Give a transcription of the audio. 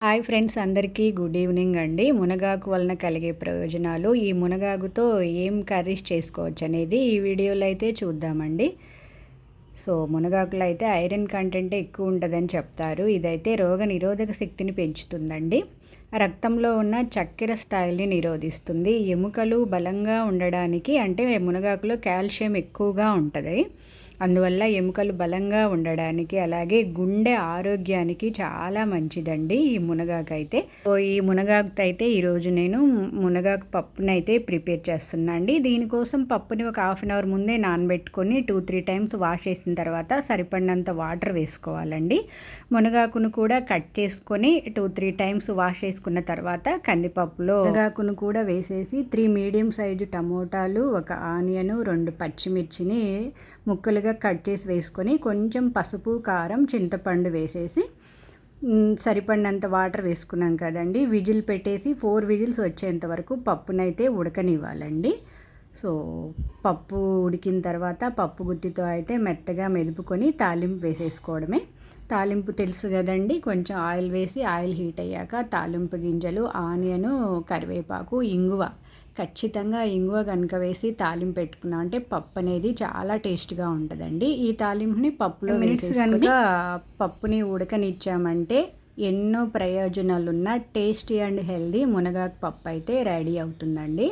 Hi friends, అందరికీ good evening అండి. మునగాకు వలన కలిగే ప్రయోజనాలు, ఈ మునగాకుతో ఏం కర్రీస్ చేసుకోవచ్చు అనేది ఈ వీడియోలో అయితే చూద్దామండి. సో మునగాకులో అయితే ఐరన్ కంటెంట్ ఎక్కువ ఉంటుందని చెప్తారు. ఇదైతే రోగ నిరోధక శక్తిని పెంచుతుందండి. రక్తంలో ఉన్న చక్కెర స్థాయిని నిరోధిస్తుంది. ఎముకలు బలంగా ఉండడానికి, అంటే మునగాకులో కాల్షియం ఎక్కువగా ఉంటుంది. అందువల్ల ఎముకలు బలంగా ఉండడానికి, అలాగే గుండె ఆరోగ్యానికి చాలా మంచిదండి ఈ మునగాకు అయితే. సో ఈ మునగాకుతో అయితే ఈరోజు నేను మునగాకు పప్పుని అయితే ప్రిపేర్ చేస్తున్నా అండి. దీనికోసం పప్పుని ఒక హాఫ్ అన్ అవర్ ముందే నానబెట్టుకొని 2-3 టైమ్స్ వాష్ చేసిన తర్వాత సరిపడినంత వాటర్ వేసుకోవాలండి. మునగాకును కూడా కట్ చేసుకొని 2-3 టైమ్స్ వాష్ చేసుకున్న తర్వాత కందిపప్పులో మునగాకును కూడా వేసేసి 3 మీడియం సైజు టమోటాలు, ఒక ఆనియన్, 2 పచ్చిమిర్చిని ముక్కలుగా కట్ చేసి వేసుకొని కొంచెం పసుపు, కారం, చింతపండు వేసేసి సరిపడినంత వాటర్ వేసుకున్నాం కదండి. విజిల్ పెట్టేసి 4 విజిల్స్ వచ్చేంత వరకు పప్పునైతే ఉడకనివ్వాలండి. సో పప్పు ఉడికిన తర్వాత పప్పు గుత్తితో అయితే మెత్తగా మెదుపుకొని తాలింపు వేసేసుకోవడమే. తాలింపు తెలుసు కదండి, కొంచెం ఆయిల్ వేసి ఆయిల్ హీట్ అయ్యాక తాలింపు గింజలు, ఆనియను, కరివేపాకు, ఇంగువ, ఖచ్చితంగా ఇంగువ కనుక వేసి తాలింపు పెట్టుకున్నాం అంటే పప్పు అనేది చాలా టేస్ట్గా ఉంటుందండి. ఈ తాలింపుని పప్పులో మినిట్స్ కనుక పప్పుని ఉడకనిచ్చామంటే ఎన్నో ప్రయోజనాలున్న టేస్టీ అండ్ హెల్దీ మునగాకు పప్పు అయితే రెడీ అవుతుందండి.